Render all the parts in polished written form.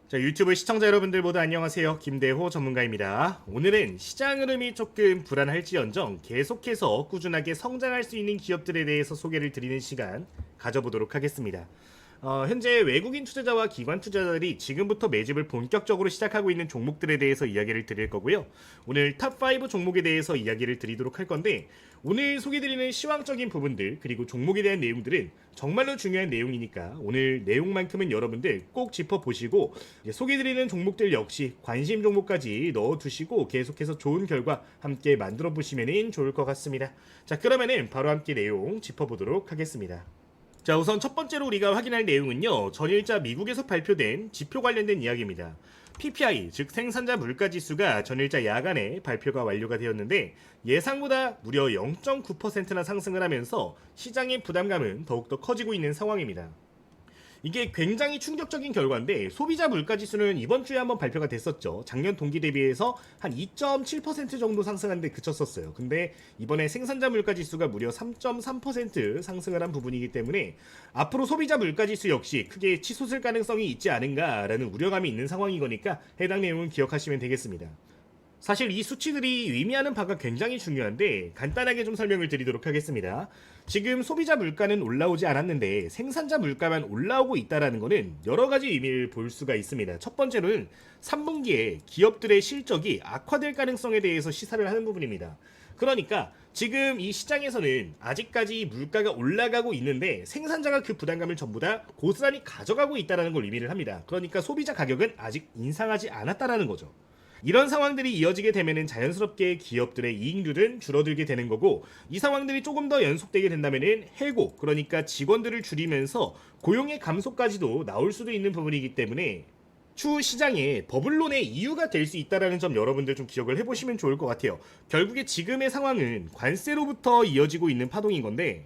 자, 유튜브 시청자 여러분들 모두 안녕하세요. 김대호 전문가입니다. 오늘은 시장 흐름이 조금 불안할지언정 계속해서 꾸준하게 성장할 수 있는 기업들에 대해서 소개를 드리는 시간 가져보도록 하겠습니다. 현재 외국인 투자자와 기관 투자자들이 지금부터 매집을 본격적으로 시작하고 있는 종목들에 대해서 이야기를 드릴 거고요. 오늘 탑5 종목에 대해서 이야기를 드리도록 할 건데, 오늘 소개드리는 시황적인 부분들 그리고 종목에 대한 내용들은 정말로 중요한 내용이니까 오늘 내용만큼은 여러분들 꼭 짚어보시고, 소개드리는 종목들 역시 관심 종목까지 넣어두시고 계속해서 좋은 결과 함께 만들어 보시면 좋을 것 같습니다. 자, 그러면은 바로 함께 내용 짚어보도록 하겠습니다. 자, 우선 첫 번째로 우리가 확인할 내용은요, 전일자 미국에서 발표된 지표 관련된 이야기입니다. PPI, 즉 생산자 물가지수가 전일자 야간에 발표가 완료가 되었는데 예상보다 무려 0.9%나 상승을 하면서 시장의 부담감은 더욱더 커지고 있는 상황입니다. 이게 굉장히 충격적인 결과인데, 소비자 물가지수는 이번 주에 한번 발표가 됐었죠. 작년 동기 대비해서 한 2.7% 정도 상승한 데 그쳤었어요. 근데 이번에 생산자 물가지수가 무려 3.3% 상승을 한 부분이기 때문에 앞으로 소비자 물가지수 역시 크게 치솟을 가능성이 있지 않은가라는 우려감이 있는 상황인 거니까 해당 내용은 기억하시면 되겠습니다. 사실 이 수치들이 의미하는 바가 굉장히 중요한데 간단하게 좀 설명을 드리도록 하겠습니다. 지금 소비자 물가는 올라오지 않았는데 생산자 물가만 올라오고 있다는 것은 여러 가지 의미를 볼 수가 있습니다. 첫 번째로는 3분기에 기업들의 실적이 악화될 가능성에 대해서 시사를 하는 부분입니다. 그러니까 지금 이 시장에서는 아직까지 물가가 올라가고 있는데 생산자가 그 부담감을 전부 다 고스란히 가져가고 있다는 걸 의미를 합니다. 그러니까 소비자 가격은 아직 인상하지 않았다는 거죠. 이런 상황들이 이어지게 되면은 자연스럽게 기업들의 이익률은 줄어들게 되는 거고, 이 상황들이 조금 더 연속되게 된다면은 해고, 그러니까 직원들을 줄이면서 고용의 감소까지도 나올 수도 있는 부분이기 때문에 추후 시장에 버블론의 이유가 될 수 있다는 점 여러분들 좀 기억을 해보시면 좋을 것 같아요. 결국에 지금의 상황은 관세로부터 이어지고 있는 파동인 건데,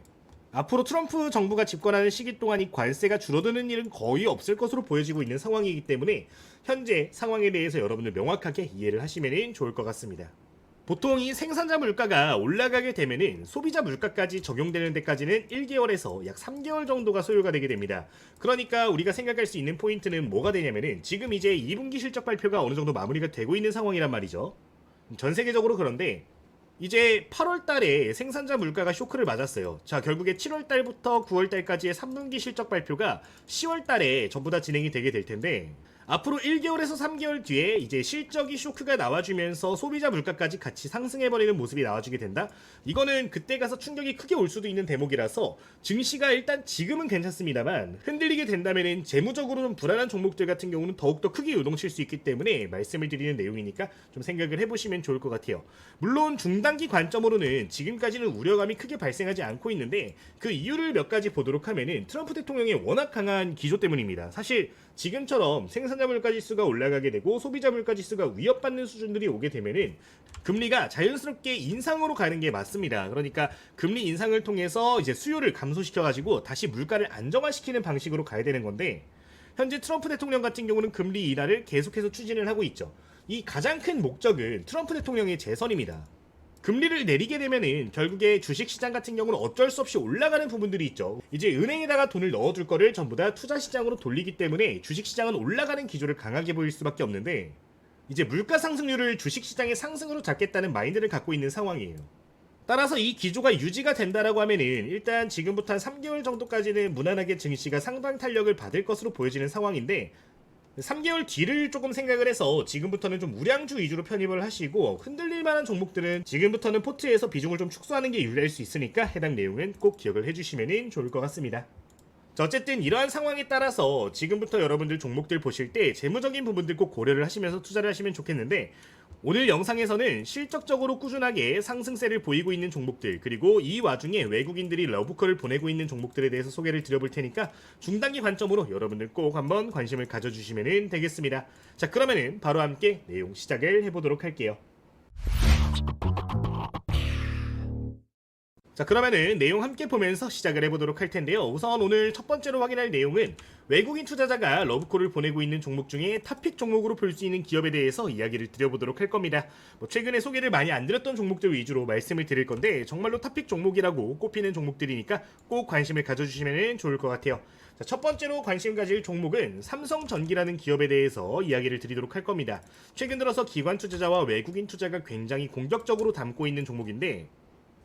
앞으로 트럼프 정부가 집권하는 시기 동안 이 관세가 줄어드는 일은 거의 없을 것으로 보여지고 있는 상황이기 때문에 현재 상황에 대해서 여러분들 명확하게 이해를 하시면 좋을 것 같습니다. 보통 이 생산자 물가가 올라가게 되면은 소비자 물가까지 적용되는 데까지는 1개월에서 약 3개월 정도가 소요가 되게 됩니다. 그러니까 우리가 생각할 수 있는 포인트는 뭐가 되냐면은 지금 이제 2분기 실적 발표가 어느 정도 마무리가 되고 있는 상황이란 말이죠. 전 세계적으로 그런데 이제 8월 달에 생산자 물가가 쇼크를 맞았어요. 자, 결국에 7월 달부터 9월 달까지의 3분기 실적 발표가 10월 달에 전부 다 진행이 되게 될 텐데, 앞으로 1개월에서 3개월 뒤에 이제 실적이 쇼크가 나와주면서 소비자 물가까지 같이 상승해버리는 모습이 나와주게 된다? 이거는 그때 가서 충격이 크게 올 수도 있는 대목이라서 증시가 일단 지금은 괜찮습니다만 흔들리게 된다면 재무적으로는 불안한 종목들 같은 경우는 더욱더 크게 요동칠 수 있기 때문에 말씀을 드리는 내용이니까 좀 생각을 해보시면 좋을 것 같아요. 물론 중단기 관점으로는 지금까지는 우려감이 크게 발생하지 않고 있는데 그 이유를 몇 가지 보도록 하면은 트럼프 대통령의 워낙 강한 기조 때문입니다. 사실 지금처럼 생산자 물가지수가 올라가게 되고 소비자 물가지수가 위협받는 수준들이 오게 되면은 금리가 자연스럽게 인상으로 가는 게 맞습니다. 그러니까 금리 인상을 통해서 이제 수요를 감소시켜가지고 다시 물가를 안정화시키는 방식으로 가야 되는 건데, 현재 트럼프 대통령 같은 경우는 금리 인하를 계속해서 추진을 하고 있죠. 이 가장 큰 목적은 트럼프 대통령의 재선입니다. 금리를 내리게 되면은 결국에 주식시장 같은 경우는 어쩔 수 없이 올라가는 부분들이 있죠. 이제 은행에다가 돈을 넣어둘 거를 전부 다 투자시장으로 돌리기 때문에 주식시장은 올라가는 기조를 강하게 보일 수밖에 없는데, 이제 물가 상승률을 주식시장의 상승으로 잡겠다는 마인드를 갖고 있는 상황이에요. 따라서 이 기조가 유지가 된다라고 하면은 일단 지금부터 한 3개월 정도까지는 무난하게 증시가 상당 탄력을 받을 것으로 보여지는 상황인데, 3개월 뒤를 조금 생각을 해서 지금부터는 좀 우량주 위주로 편입을 하시고 흔들릴 만한 종목들은 지금부터는 포트에서 비중을 좀 축소하는 게 유리할 수 있으니까 해당 내용은 꼭 기억을 해주시면 좋을 것 같습니다. 자, 어쨌든 이러한 상황에 따라서 지금부터 여러분들 종목들 보실 때 재무적인 부분들 꼭 고려를 하시면서 투자를 하시면 좋겠는데, 오늘 영상에서는 실적적으로 꾸준하게 상승세를 보이고 있는 종목들, 그리고 이 와중에 외국인들이 러브콜을 보내고 있는 종목들에 대해서 소개를 드려볼 테니까 중단기 관점으로 여러분들 꼭 한번 관심을 가져주시면 되겠습니다. 자, 그러면은 바로 함께 내용 시작을 해보도록 할게요. 자, 그러면은 내용 함께 보면서 시작을 해보도록 할 텐데요. 우선 오늘 첫 번째로 확인할 내용은 외국인 투자자가 러브콜을 보내고 있는 종목 중에 탑픽 종목으로 볼 수 있는 기업에 대해서 이야기를 드려보도록 할 겁니다. 최근에 소개를 많이 안 드렸던 종목들 위주로 말씀을 드릴 건데 정말로 탑픽 종목이라고 꼽히는 종목들이니까 꼭 관심을 가져주시면 좋을 것 같아요. 자, 첫 번째로 관심 가질 종목은 삼성전기라는 기업에 대해서 이야기를 드리도록 할 겁니다. 최근 들어서 기관 투자자와 외국인 투자가 굉장히 공격적으로 담고 있는 종목인데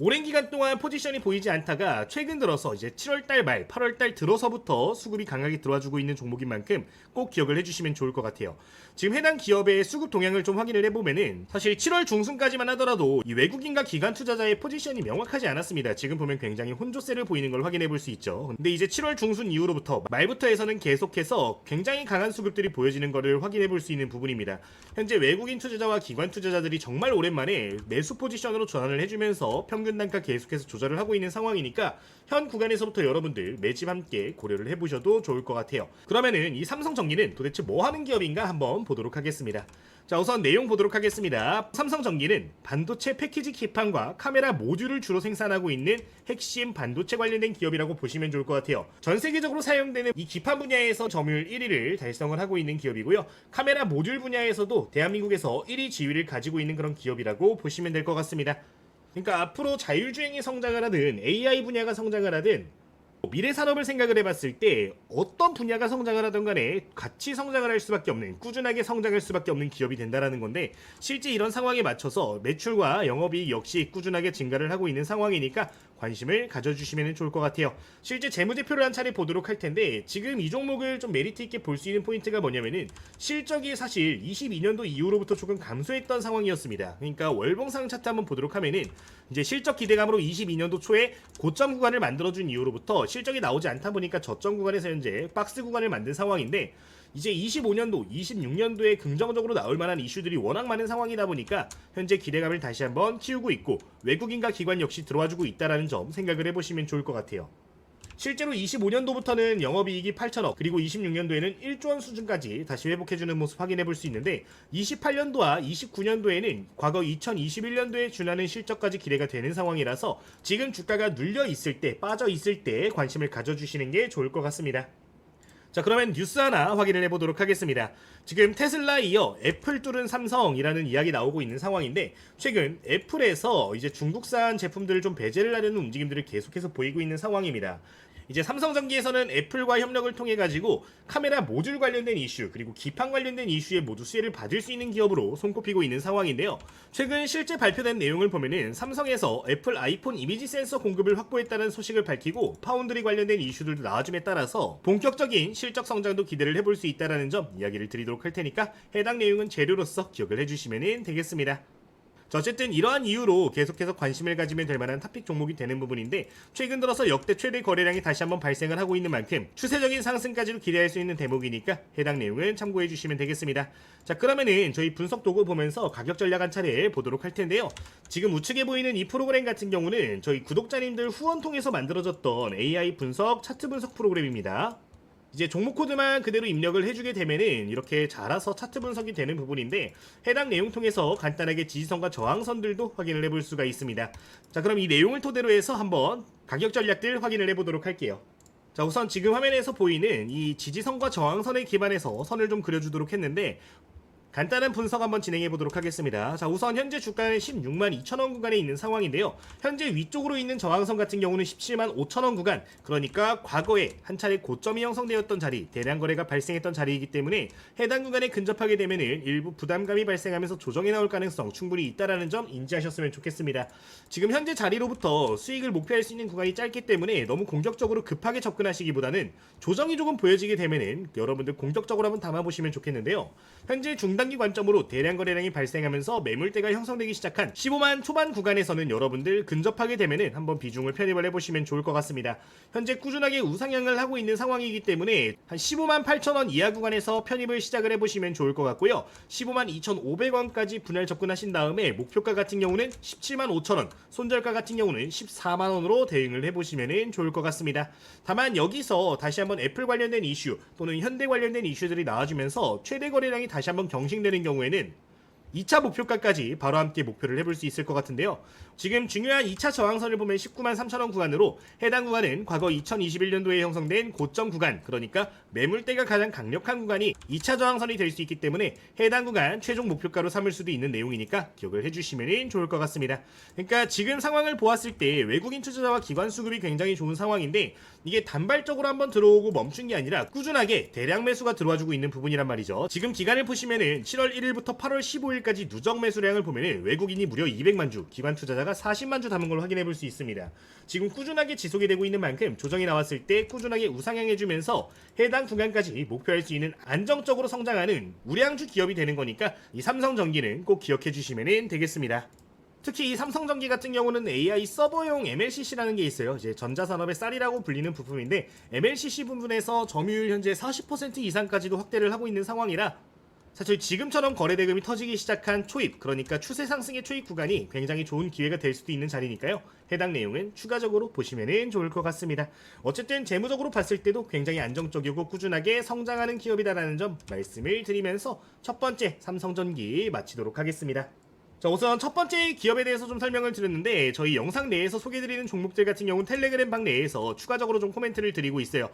오랜 기간 동안 포지션이 보이지 않다가 최근 들어서 이제 7월달 말 8월달 들어서부터 수급이 강하게 들어와주고 있는 종목인 만큼 꼭 기억을 해주시면 좋을 것 같아요. 지금 해당 기업의 수급 동향을 좀 확인을 해보면은 사실 7월 중순까지만 하더라도 이 외국인과 기관 투자자의 포지션이 명확하지 않았습니다. 지금 보면 굉장히 혼조세를 보이는 걸 확인해 볼 수 있죠. 근데 이제 7월 중순 이후로부터 말부터 해서는 계속해서 굉장히 강한 수급들이 보여지는 것을 확인해 볼 수 있는 부분입니다. 현재 외국인 투자자와 기관 투자자들이 정말 오랜만에 매수 포지션으로 전환을 해주면서 평균 단가 계속해서 조절을 하고 있는 상황이니까 현 구간에서부터 여러분들 매집 함께 고려를 해보셔도 좋을 것 같아요. 그러면은 이 삼성전기는 도대체 뭐 하는 기업인가 한번 보도록 하겠습니다. 자, 우선 내용 보도록 하겠습니다. 삼성전기는 반도체 패키지 기판과 카메라 모듈을 주로 생산하고 있는 핵심 반도체 관련된 기업이라고 보시면 좋을 것 같아요. 전 세계적으로 사용되는 이 기판 분야에서 점유율 1위를 달성을 하고 있는 기업이고요. 카메라 모듈 분야에서도 대한민국에서 1위 지위를 가지고 있는 그런 기업이라고 보시면 될 것 같습니다. 그러니까 앞으로 자율주행이 성장을 하든 AI 분야가 성장을 하든 미래 산업을 생각을 해봤을 때 어떤 분야가 성장을 하든 간에 같이 성장을 할 수밖에 없는, 꾸준하게 성장할 수밖에 없는 기업이 된다는 건데 실제 이런 상황에 맞춰서 매출과 영업이익 역시 꾸준하게 증가를 하고 있는 상황이니까 관심을 가져주시면 좋을 것 같아요. 실제 재무제표를 한 차례 보도록 할 텐데 지금 이 종목을 좀 메리트 있게 볼 수 있는 포인트가 뭐냐면은 실적이 사실 22년도 이후로부터 조금 감소했던 상황이었습니다. 그러니까 월봉상 차트 한번 보도록 하면은 이제 실적 기대감으로 22년도 초에 고점 구간을 만들어준 이후로부터 실적이 나오지 않다 보니까 저점 구간에서 현재 박스 구간을 만든 상황인데 이제 25년도, 26년도에 긍정적으로 나올 만한 이슈들이 워낙 많은 상황이다 보니까 현재 기대감을 다시 한번 키우고 있고 외국인과 기관 역시 들어와주고 있다는 점 생각을 해보시면 좋을 것 같아요. 실제로 25년도부터는 영업이익이 8천억 그리고 26년도에는 1조 원 수준까지 다시 회복해주는 모습 확인해 볼 수 있는데 28년도와 29년도에는 과거 2021년도에 준하는 실적까지 기대가 되는 상황이라서 지금 주가가 눌려 있을 때, 빠져 있을 때 관심을 가져주시는 게 좋을 것 같습니다. 자, 그러면 뉴스 하나 확인을 해보도록 하겠습니다. 지금 테슬라 이어 애플 뚫은 삼성이라는 이야기 나오고 있는 상황인데 최근 애플에서 이제 중국산 제품들을 좀 배제를 하려는 움직임들을 계속해서 보이고 있는 상황입니다. 이제 삼성전기에서는 애플과 협력을 통해 가지고 카메라 모듈 관련된 이슈 그리고 기판 관련된 이슈에 모두 수혜를 받을 수 있는 기업으로 손꼽히고 있는 상황인데요. 최근 실제 발표된 내용을 보면은 삼성에서 애플 아이폰 이미지 센서 공급을 확보했다는 소식을 밝히고 파운드리 관련된 이슈들도 나와줌에 따라서 본격적인 실적 성장도 기대를 해볼 수 있다는 점 이야기를 드리도록 할 테니까 해당 내용은 재료로서 기억을 해주시면 되겠습니다. 어쨌든 이러한 이유로 계속해서 관심을 가지면 될 만한 탑픽 종목이 되는 부분인데 최근 들어서 역대 최대 거래량이 다시 한번 발생을 하고 있는 만큼 추세적인 상승까지도 기대할 수 있는 대목이니까 해당 내용을 참고해 주시면 되겠습니다. 자, 그러면은 저희 분석 도구 보면서 가격 전략 한 차례 보도록 할 텐데요. 지금 우측에 보이는 이 프로그램 같은 경우는 저희 구독자님들 후원 통해서 만들어졌던 AI 분석 차트 분석 프로그램입니다. 이제 종목 코드만 그대로 입력을 해주게 되면은 이렇게 알아서 차트 분석이 되는 부분인데 해당 내용 통해서 간단하게 지지선과 저항선들도 확인을 해볼 수가 있습니다. 자, 그럼 이 내용을 토대로 해서 한번 가격 전략들 확인을 해보도록 할게요. 자, 우선 지금 화면에서 보이는 이 지지선과 저항선에 기반해서 선을 좀 그려주도록 했는데 간단한 분석 한번 진행해 보도록 하겠습니다. 자, 우선 현재 주가는 16만 2천원 구간에 있는 상황인데요. 현재 위쪽으로 있는 저항선 같은 경우는 17만 5천원 구간, 그러니까 과거에 한 차례 고점이 형성되었던 자리, 대량 거래가 발생했던 자리이기 때문에 해당 구간에 근접하게 되면은 일부 부담감이 발생하면서 조정이 나올 가능성 충분히 있다라는 점 인지하셨으면 좋겠습니다. 지금 현재 자리로부터 수익을 목표할 수 있는 구간이 짧기 때문에 너무 공격적으로 급하게 접근하시기보다는 조정이 조금 보여지게 되면은 여러분들 공격적으로 한번 담아보시면 좋겠는데요. 현재 중단기 관점으로 대량 거래량이 발생하면서 매물대가 형성되기 시작한 15만 초반 구간에서는 여러분들 근접하게 되면은 한번 비중을 편입을 해보시면 좋을 것 같습니다. 현재 꾸준하게 우상향을 하고 있는 상황이기 때문에 한 15만 8천원 이하 구간에서 편입을 시작을 해보시면 좋을 것 같고요. 15만 2,500원까지 분할 접근하신 다음에 목표가 같은 경우는 17만 5천원, 손절가 같은 경우는 14만원으로 대응을 해보시면 좋을 것 같습니다. 다만 여기서 다시 한번 애플 관련된 이슈 또는 현대 관련된 이슈들이 나와주면서 최대 거래량이 다시 한번 경신되는 경우에는 2차 목표가까지 바로 함께 목표를 해볼 수 있을 것 같은데요. 지금 중요한 2차 저항선을 보면 19만 3천원 구간으로 해당 구간은 과거 2021년도에 형성된 고점 구간, 그러니까 매물대가 가장 강력한 구간이 2차 저항선이 될 수 있기 때문에 해당 구간 최종 목표가로 삼을 수도 있는 내용이니까 기억을 해주시면 좋을 것 같습니다. 그러니까 지금 상황을 보았을 때 외국인 투자자와 기관 수급이 굉장히 좋은 상황인데 이게 단발적으로 한번 들어오고 멈춘 게 아니라 꾸준하게 대량 매수가 들어와주고 있는 부분이란 말이죠. 지금 기간을 보시면은 7월 1일부터 8월 15일까지 누적 매수량을 보면은 외국인이 무려 200만 주, 기관 투자자가 40만 주 담은 걸 확인해 볼 수 있습니다. 지금 꾸준하게 지속이 되고 있는 만큼 조정이 나왔을 때 꾸준하게 우상향해주면서 해당 구간까지 목표할 수 있는 안정적으로 성장하는 우량주 기업이 되는 거니까 이 삼성전기는 꼭 기억해 주시면 되겠습니다. 특히 이 삼성전기 같은 경우는 AI 서버용 MLCC라는 게 있어요. 이제 전자산업의 쌀이라고 불리는 부품인데 MLCC 부분에서 점유율 현재 40% 이상까지도 확대를 하고 있는 상황이라 사실 지금처럼 거래대금이 터지기 시작한 초입, 그러니까 추세 상승의 초입 구간이 굉장히 좋은 기회가 될 수도 있는 자리니까요. 해당 내용은 추가적으로 보시면 좋을 것 같습니다. 어쨌든 재무적으로 봤을 때도 굉장히 안정적이고 꾸준하게 성장하는 기업이다라는 점 말씀을 드리면서 첫 번째 삼성전기 마치도록 하겠습니다. 자, 우선 첫 번째 기업에 대해서 좀 설명을 드렸는데 저희 영상 내에서 소개드리는 종목들 같은 경우는 텔레그램 방 내에서 추가적으로 좀 코멘트를 드리고 있어요.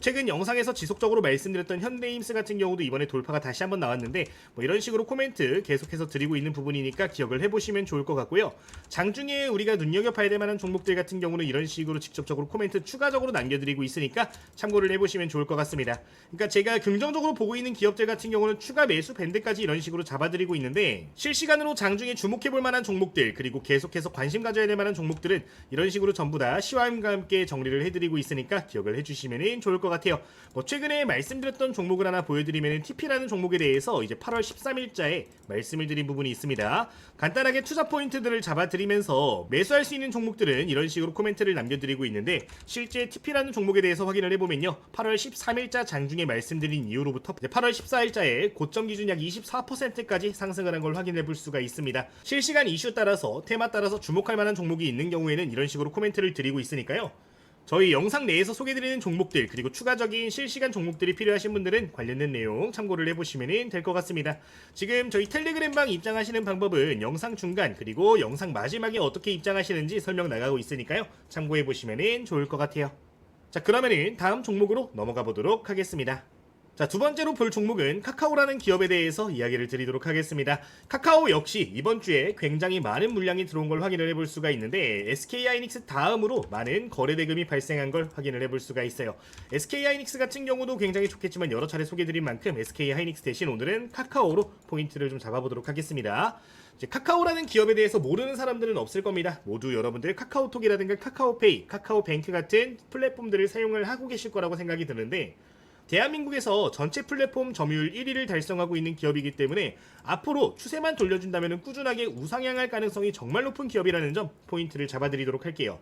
최근 영상에서 지속적으로 말씀드렸던 현대임스 같은 경우도 이번에 돌파가 다시 한번 나왔는데 이런 식으로 코멘트 계속해서 드리고 있는 부분이니까 기억을 해보시면 좋을 것 같고요. 장중에 우리가 눈여겨봐야 될 만한 종목들 같은 경우는 이런 식으로 직접적으로 코멘트 추가적으로 남겨드리고 있으니까 참고를 해보시면 좋을 것 같습니다. 그러니까 제가 긍정적으로 보고 있는 기업들 같은 경우는 추가 매수 밴드까지 이런 식으로 잡아드리고 있는데 실시간으로 장중에 주목해볼 만한 종목들 그리고 계속해서 관심 가져야 될 만한 종목들은 이런 식으로 전부 다 시황과 함께 정리를 해드리고 있으니까 기억을 해주시면 좋을 것 같아요. 최근에 말씀드렸던 종목을 하나 보여드리면 TP라는 종목에 대해서 이제 8월 13일자에 말씀을 드린 부분이 있습니다. 간단하게 투자 포인트들을 잡아드리면서 매수할 수 있는 종목들은 이런 식으로 코멘트를 남겨드리고 있는데 실제 TP라는 종목에 대해서 확인을 해보면요. 8월 13일자 장중에 말씀드린 이후로부터 8월 14일자에 고점 기준 약 24%까지 상승을 한 걸 확인해 볼 수가 있습니다. 실시간 이슈 따라서 테마 따라서 주목할 만한 종목이 있는 경우에는 이런 식으로 코멘트를 드리고 있으니까요. 저희 영상 내에서 소개드리는 종목들 그리고 추가적인 실시간 종목들이 필요하신 분들은 관련된 내용 참고를 해보시면 될 것 같습니다. 지금 저희 텔레그램방 입장하시는 방법은 영상 중간 그리고 영상 마지막에 어떻게 입장하시는지 설명 나가고 있으니까요. 참고해보시면 좋을 것 같아요. 자, 그러면은 다음 종목으로 넘어가 보도록 하겠습니다. 자, 두 번째로 볼 종목은 카카오라는 기업에 대해서 이야기를 드리도록 하겠습니다. 카카오 역시 이번 주에 굉장히 많은 물량이 들어온 걸 확인을 해볼 수가 있는데 SK하이닉스 다음으로 많은 거래대금이 발생한 걸 확인을 해볼 수가 있어요. SK하이닉스 같은 경우도 굉장히 좋겠지만 여러 차례 소개드린 만큼 SK하이닉스 대신 오늘은 카카오로 포인트를 좀 잡아보도록 하겠습니다. 이제 카카오라는 기업에 대해서 모르는 사람들은 없을 겁니다. 모두 여러분들 카카오톡이라든가 카카오페이, 카카오뱅크 같은 플랫폼들을 사용을 하고 계실 거라고 생각이 드는데 대한민국에서 전체 플랫폼 점유율 1위를 달성하고 있는 기업이기 때문에 앞으로 추세만 돌려준다면 꾸준하게 우상향할 가능성이 정말 높은 기업이라는 점 포인트를 잡아드리도록 할게요.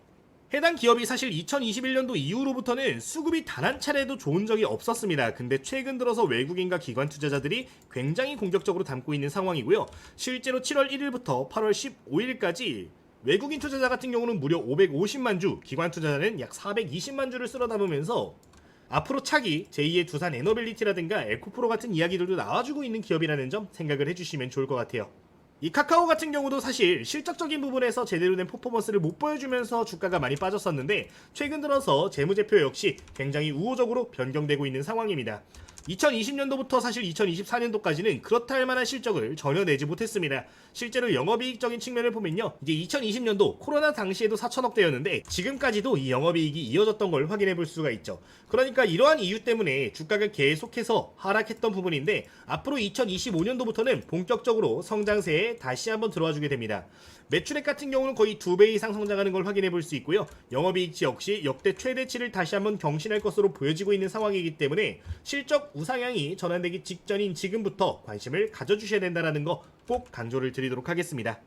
해당 기업이 사실 2021년도 이후로부터는 수급이 단 한 차례도 좋은 적이 없었습니다. 근데 최근 들어서 외국인과 기관 투자자들이 굉장히 공격적으로 담고 있는 상황이고요. 실제로 7월 1일부터 8월 15일까지 외국인 투자자 같은 경우는 무려 550만 주, 기관 투자자는 약 420만 주를 쓸어 담으면서 앞으로 차기 제2의 두산 에너빌리티라든가 에코프로 같은 이야기들도 나와주고 있는 기업이라는 점 생각을 해주시면 좋을 것 같아요. 이 카카오 같은 경우도 사실 실적적인 부분에서 제대로 된 퍼포먼스를 못 보여주면서 주가가 많이 빠졌었는데 최근 들어서 재무제표 역시 굉장히 우호적으로 변경되고 있는 상황입니다. 2020년도부터 사실 2024년도까지는 그렇다 할 만한 실적을 전혀 내지 못했습니다. 실제로 영업이익적인 측면을 보면요. 이제 2020년도 코로나 당시에도 4천억대였는데 지금까지도 이 영업이익이 이어졌던 걸 확인해 볼 수가 있죠. 그러니까 이러한 이유 때문에 주가가 계속해서 하락했던 부분인데 앞으로 2025년도부터는 본격적으로 성장세에 다시 한번 들어와 주게 됩니다. 매출액 같은 경우는 거의 2배 이상 성장하는 걸 확인해 볼 수 있고요. 영업이익치 역시 역대 최대치를 다시 한번 경신할 것으로 보여지고 있는 상황이기 때문에 실적 우상향이 전환되기 직전인 지금부터 관심을 가져주셔야 된다는 거 꼭 강조를 드리도록 하겠습니다.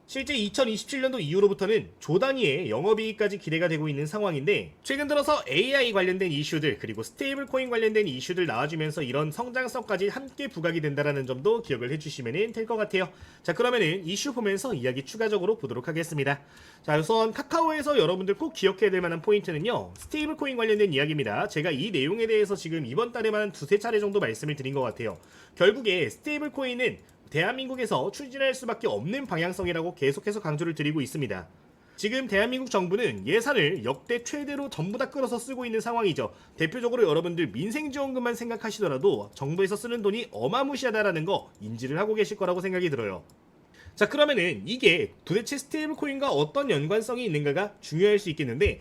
실제 2027년도 이후로부터는 조 단위의 영업이익까지 기대가 되고 있는 상황인데 최근 들어서 AI 관련된 이슈들 그리고 스테이블 코인 관련된 이슈들 나와주면서 이런 성장성까지 함께 부각이 된다는 점도 기억을 해주시면 될 것 같아요. 자, 그러면은 이슈 보면서 이야기 추가적으로 보도록 하겠습니다. 자, 우선 카카오에서 여러분들 꼭 기억해야 될 만한 포인트는요. 스테이블 코인 관련된 이야기입니다. 제가 이 내용에 대해서 지금 이번 달에만 두세 차례 정도 말씀을 드린 것 같아요. 결국에 스테이블 코인은 대한민국에서 추진할 수밖에 없는 방향성이라고 계속해서 강조를 드리고 있습니다. 지금 대한민국 정부는 예산을 역대 최대로 전부 다 끌어서 쓰고 있는 상황이죠. 대표적으로 여러분들 민생지원금만 생각하시더라도 정부에서 쓰는 돈이 어마무시하다라는 거 인지를 하고 계실 거라고 생각이 들어요. 자, 그러면은 이게 도대체 스테이블 코인과 어떤 연관성이 있는가가 중요할 수 있겠는데,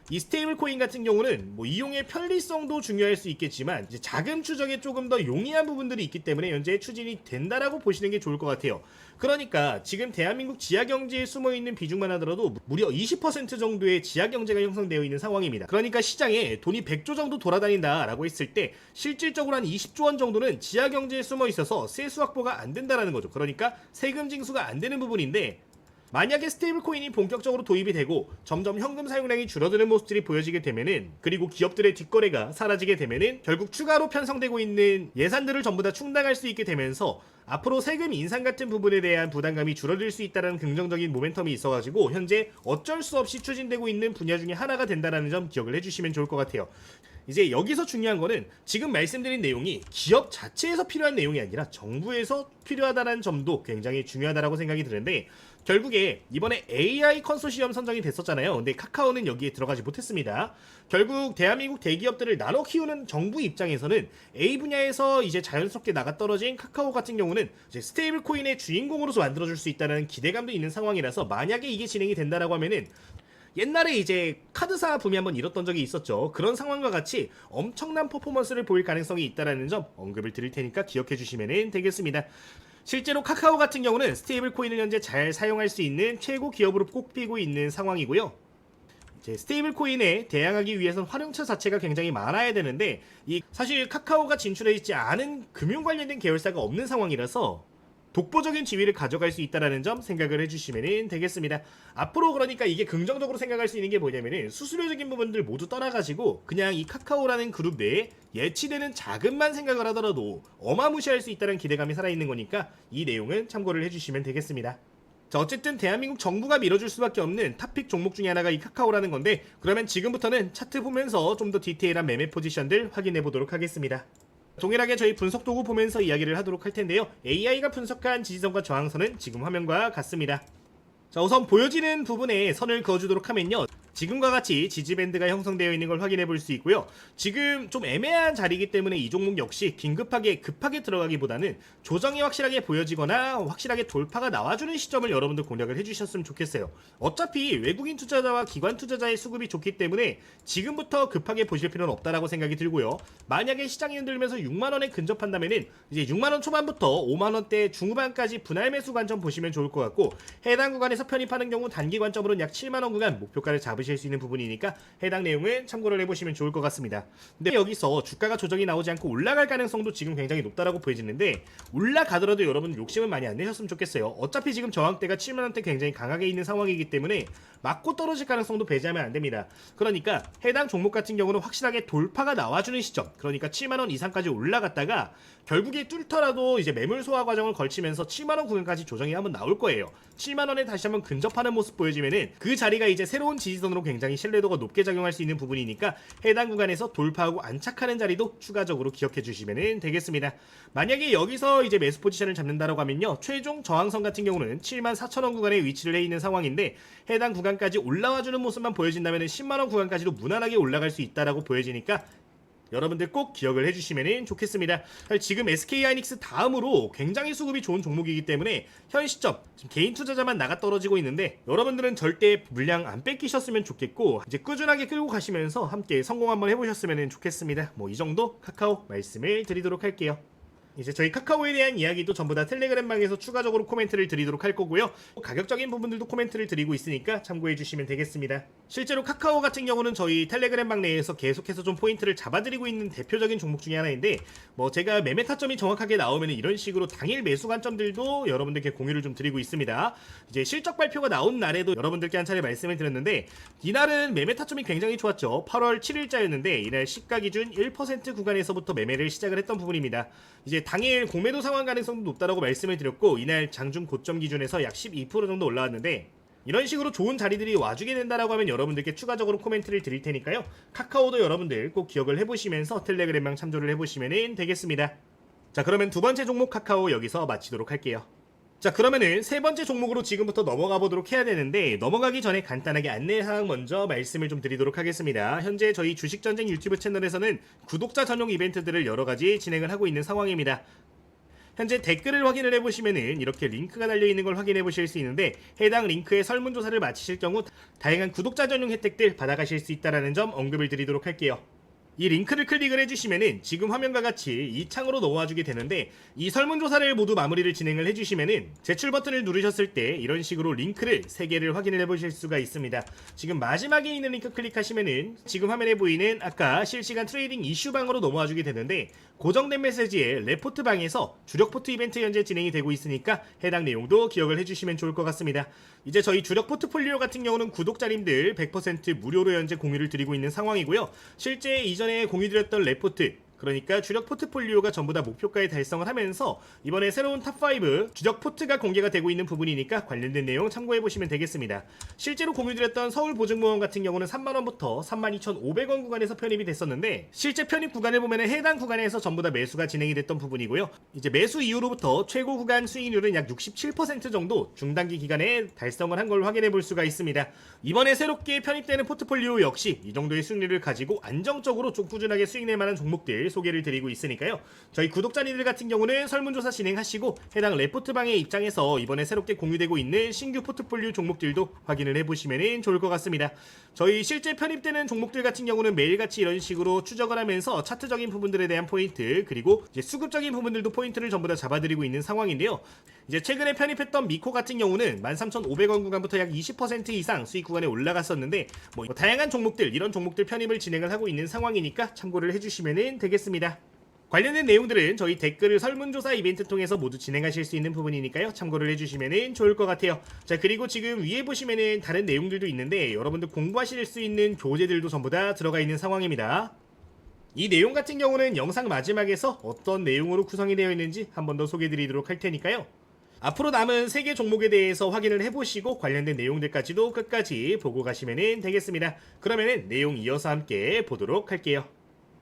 이 스테이블 코인 같은 경우는 뭐 이용의 편리성도 중요할 수 있겠지만 이제 자금 추적에 조금 더 용이한 부분들이 있기 때문에 현재 추진이 된다라고 보시는 게 좋을 것 같아요. 그러니까 지금 대한민국 지하경제에 숨어있는 비중만 하더라도 무려 20% 정도의 지하경제가 형성되어 있는 상황입니다. 그러니까 시장에 돈이 100조 정도 돌아다닌다라고 했을 때 실질적으로 한 20조 원 정도는 지하경제에 숨어 있어서 세수 확보가 안 된다라는 거죠. 그러니까 세금 징수가 안 되는 부분인데, 만약에 스테이블 코인이 본격적으로 도입이 되고 점점 현금 사용량이 줄어드는 모습들이 보여지게 되면은, 그리고 기업들의 뒷거래가 사라지게 되면은 결국 추가로 편성되고 있는 예산들을 전부 다 충당할 수 있게 되면서 앞으로 세금 인상 같은 부분에 대한 부담감이 줄어들 수 있다는 긍정적인 모멘텀이 있어가지고 현재 어쩔 수 없이 추진되고 있는 분야 중에 하나가 된다는 점 기억을 해주시면 좋을 것 같아요. 이제 여기서 중요한 거는 지금 말씀드린 내용이 기업 자체에서 필요한 내용이 아니라 정부에서 필요하다는 점도 굉장히 중요하다고 생각이 드는데, 결국에 이번에 AI 컨소시엄 선정이 됐었잖아요. 근데 카카오는 여기에 들어가지 못했습니다. 결국 대한민국 대기업들을 나눠 키우는 정부 입장에서는 A 분야에서 이제 자연스럽게 나가 떨어진 카카오 같은 경우는 이제 스테이블 코인의 주인공으로서 만들어줄 수 있다는 기대감도 있는 상황이라서, 만약에 이게 진행이 된다라고 하면은 옛날에 이제 카드사 붐이 한번 일었던 적이 있었죠. 그런 상황과 같이 엄청난 퍼포먼스를 보일 가능성이 있다라는 점 언급을 드릴 테니까 기억해 주시면 되겠습니다. 실제로 카카오 같은 경우는 스테이블 코인을 현재 잘 사용할 수 있는 최고 기업으로 꼽히고 있는 상황이고요. 이제 스테이블 코인에 대항하기 위해서는 활용처 자체가 굉장히 많아야 되는데, 이 사실 카카오가 진출해 있지 않은 금융 관련된 계열사가 없는 상황이라서 독보적인 지위를 가져갈 수 있다는 점 생각을 해주시면 되겠습니다. 앞으로 그러니까 이게 긍정적으로 생각할 수 있는 게 뭐냐면은, 수수료적인 부분들 모두 떠나가지고 그냥 이 카카오라는 그룹 내에 예치되는 자금만 생각을 하더라도 어마무시할 수 있다는 기대감이 살아있는 거니까 이 내용은 참고를 해주시면 되겠습니다. 자, 어쨌든 대한민국 정부가 밀어줄 수밖에 없는 탑픽 종목 중에 하나가 이 카카오라는 건데, 그러면 지금부터는 차트 보면서 좀 더 디테일한 매매 포지션들 확인해 보도록 하겠습니다. 동일하게 저희 분석 도구 보면서 이야기를 하도록 할 텐데요. AI가 분석한 지지선과 저항선은 지금 화면과 같습니다. 자, 우선 보여지는 부분에 선을 그어주도록 하면요, 지금과 같이 지지밴드가 형성되어 있는 걸 확인해 볼 수 있고요. 지금 좀 애매한 자리이기 때문에 이 종목 역시 급하게 들어가기보다는 조정이 확실하게 보여지거나 확실하게 돌파가 나와주는 시점을 여러분들 공략을 해주셨으면 좋겠어요. 어차피 외국인 투자자와 기관 투자자의 수급이 좋기 때문에 지금부터 급하게 보실 필요는 없다라고 생각이 들고요. 만약에 시장이 흔들면서 6만원에 근접한다면은 이제 6만원 초반부터 5만원대 중후반까지 분할 매수 관점 보시면 좋을 것 같고, 해당 구간에서 편입하는 경우 단기 관점으로는 약 7만원 구간 목표가를 잡으실 수 있는 부분이니까 해당 내용은 참고를 해보시면 좋을 것 같습니다. 근데 여기서 주가가 조정이 나오지 않고 올라갈 가능성도 지금 굉장히 높다라고 보여지는데, 올라가더라도 여러분 욕심은 많이 안 내셨으면 좋겠어요. 어차피 지금 저항대가 7만원대 굉장히 강하게 있는 상황이기 때문에 맞고 떨어질 가능성도 배제하면 안 됩니다. 그러니까 해당 종목 같은 경우는 확실하게 돌파가 나와주는 시점, 그러니까 7만원 이상까지 올라갔다가 결국에 뚫더라도 이제 매물 소화 과정을 걸치면서 7만원 구간까지 조정이 한번 나올 거예요. 7만원에 다시 한번 근접하는 모습 보여지면은 그 자리가 이제 새로운 지지선으로 굉장히 신뢰도가 높게 작용할 수 있는 부분이니까 해당 구간에서 돌파하고 안착하는 자리도 추가적으로 기억해 주시면 되겠습니다. 만약에 여기서 이제 매수 포지션을 잡는다라고 하면요, 최종 저항선 같은 경우는 74,000원 구간에 위치를 해 있는 상황인데, 해당 구간까지 올라와주는 모습만 보여진다면 10만원 구간까지도 무난하게 올라갈 수 있다라고 보여지니까 여러분들 꼭 기억을 해주시면 좋겠습니다. 지금 SK하이닉스 다음으로 굉장히 수급이 좋은 종목이기 때문에 현 시점 지금 개인 투자자만 나가 떨어지고 있는데, 여러분들은 절대 물량 안 뺏기셨으면 좋겠고 이제 꾸준하게 끌고 가시면서 함께 성공 한번 해보셨으면 좋겠습니다. 뭐 이 정도 카카오 말씀을 드리도록 할게요. 이제 저희 카카오에 대한 이야기도 전부 다 텔레그램방에서 추가적으로 코멘트를 드리도록 할 거고요. 가격적인 부분들도 코멘트를 드리고 있으니까 참고해 주시면 되겠습니다. 실제로 카카오 같은 경우는 저희 텔레그램방 내에서 계속해서 좀 포인트를 잡아드리고 있는 대표적인 종목 중에 하나인데, 뭐 제가 매매 타점이 정확하게 나오면 이런 식으로 당일 매수 관점들도 여러분들께 공유를 좀 드리고 있습니다. 이제 실적 발표가 나온 날에도 여러분들께 한 차례 말씀을 드렸는데, 이날은 매매 타점이 굉장히 좋았죠. 8월 7일자였는데 이날 시가 기준 1% 구간에서부터 매매를 시작을 했던 부분입니다. 이제 당일 공매도 상환 가능성도 높다라고 말씀을 드렸고, 이날 장중 고점 기준에서 약 12% 정도 올라왔는데, 이런 식으로 좋은 자리들이 와주게 된다라고 하면 여러분들께 추가적으로 코멘트를 드릴 테니까요. 카카오도 여러분들 꼭 기억을 해보시면서 텔레그램방 참조를 해보시면 되겠습니다. 자, 그러면 두 번째 종목 카카오 여기서 마치도록 할게요. 자, 그러면은 세 번째 종목으로 지금부터 넘어가 보도록 해야 되는데, 넘어가기 전에 간단하게 안내사항 먼저 말씀을 좀 드리도록 하겠습니다. 현재 저희 주식전쟁 유튜브 채널에서는 구독자 전용 이벤트들을 여러 가지 진행을 하고 있는 상황입니다. 현재 댓글을 확인을 해보시면은 이렇게 링크가 달려있는 걸 확인해 보실 수 있는데, 해당 링크에 설문조사를 마치실 경우 다양한 구독자 전용 혜택들 받아가실 수 있다는 점 언급을 드리도록 할게요. 이 링크를 클릭을 해주시면은 지금 화면과 같이 이 창으로 넘어와주게 되는데, 이 설문조사를 모두 마무리를 진행을 해주시면은 제출 버튼을 누르셨을 때 이런 식으로 링크를 3개를 확인을 해보실 수가 있습니다. 지금 마지막에 있는 링크 클릭하시면은 지금 화면에 보이는 아까 실시간 트레이딩 이슈방으로 넘어와주게 되는데, 고정된 메시지에 레포트 방에서 주력 포트 이벤트 현재 진행이 되고 있으니까 해당 내용도 기억을 해주시면 좋을 것 같습니다. 이제 저희 주력 포트폴리오 같은 경우는 구독자님들 100% 무료로 현재 공유를 드리고 있는 상황이고요. 실제 이전에 공유드렸던 레포트, 그러니까 주력 포트폴리오가 전부 다 목표가에 달성을 하면서 이번에 새로운 탑5 주력 포트가 공개가 되고 있는 부분이니까 관련된 내용 참고해보시면 되겠습니다. 실제로 공유드렸던 서울보증보험 같은 경우는 3만원부터 32,500원 구간에서 편입이 됐었는데, 실제 편입 구간을 보면 해당 구간에서 전부 다 매수가 진행이 됐던 부분이고요. 이제 매수 이후로부터 최고 구간 수익률은 약 67% 정도 중단기 기간에 달성을 한 걸 확인해 볼 수가 있습니다. 이번에 새롭게 편입되는 포트폴리오 역시 이 정도의 수익률을 가지고 안정적으로 좀 꾸준하게 수익낼 만한 종목들 소개를 드리고 있으니까요. 저희 구독자님들 같은 경우는 설문조사 진행하시고 해당 레포트방의 입장에서 이번에 새롭게 공유되고 있는 신규 포트폴리오 종목들도 확인을 해보시면 좋을 것 같습니다. 저희 실제 편입되는 종목들 같은 경우는 매일같이 이런 식으로 추적을 하면서 차트적인 부분들에 대한 포인트, 그리고 이제 수급적인 부분들도 포인트를 전부 다 잡아드리고 있는 상황인데요. 이제 최근에 편입했던 미코 같은 경우는 13,500원 구간부터 약 20% 이상 수익 구간에 올라갔었는데, 뭐 다양한 종목들, 이런 종목들 편입을 진행을 하고 있는 상황이니까 참고를 해주시면 되겠습니다. 관련된 내용들은 저희 댓글을 설문조사 이벤트 통해서 모두 진행하실 수 있는 부분이니까요. 참고를 해주시면 좋을 것 같아요. 자, 그리고 지금 위에 보시면은 다른 내용들도 있는데, 여러분들 공부하실 수 있는 교재들도 전부 다 들어가 있는 상황입니다. 이 내용 같은 경우는 영상 마지막에서 어떤 내용으로 구성이 되어 있는지 한 번 더 소개해 드리도록 할 테니까요. 앞으로 남은 3개 종목에 대해서 확인을 해보시고 관련된 내용들까지도 끝까지 보고 가시면 되겠습니다. 그러면은 내용 이어서 함께 보도록 할게요.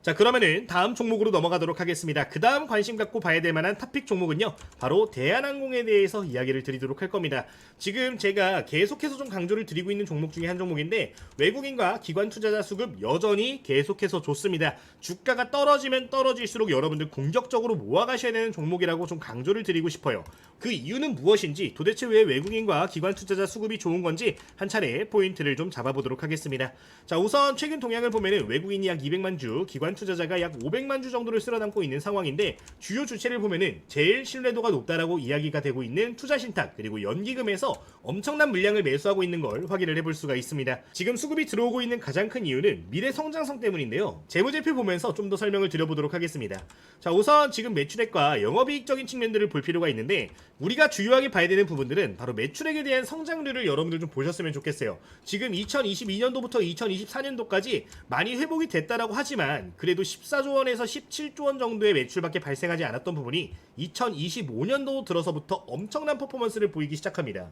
자, 그러면은 다음 종목으로 넘어가도록 하겠습니다. 그 다음 관심 갖고 봐야 될 만한 탑픽 종목은요, 바로 대한항공에 대해서 이야기를 드리도록 할 겁니다. 지금 제가 계속해서 좀 강조를 드리고 있는 종목 중에 한 종목인데, 외국인과 기관 투자자 수급 여전히 계속해서 좋습니다. 주가가 떨어지면 떨어질수록 여러분들 공격적으로 모아가셔야 되는 종목이라고 좀 강조를 드리고 싶어요. 그 이유는 무엇인지, 도대체 왜 외국인과 기관 투자자 수급이 좋은 건지 한 차례 포인트를 좀 잡아보도록 하겠습니다. 자, 우선 최근 동향을 보면은 외국인이 약 200만 주, 기관 투자자가 약 500만 주 정도를 쓸어담고 있는 상황인데, 주요 주체를 보면은 제일 신뢰도가 높다라고 이야기가 되고 있는 투자신탁, 그리고 연기금에서 엄청난 물량을 매수하고 있는 걸 확인을 해볼 수가 있습니다. 지금 수급이 들어오고 있는 가장 큰 이유는 미래 성장성 때문인데요. 재무제표 보면서 좀 더 설명을 드려보도록 하겠습니다. 자, 우선 지금 매출액과 영업이익적인 측면들을 볼 필요가 있는데, 우리가 주요하게 봐야 되는 부분들은 바로 매출액에 대한 성장률을 여러분들 좀 보셨으면 좋겠어요. 지금 2022년도부터 2024년도까지 많이 회복이 됐다라고 하지만, 그래도 14조 원에서 17조 원 정도의 매출밖에 발생하지 않았던 부분이 2025년도 들어서부터 엄청난 퍼포먼스를 보이기 시작합니다.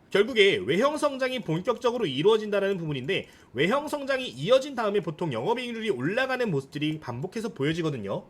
결국에 외형 성장이 본격적으로 이루어진다는 부분인데, 외형 성장이 이어진 다음에 보통 영업이익률이 올라가는 모습들이 반복해서 보여지거든요.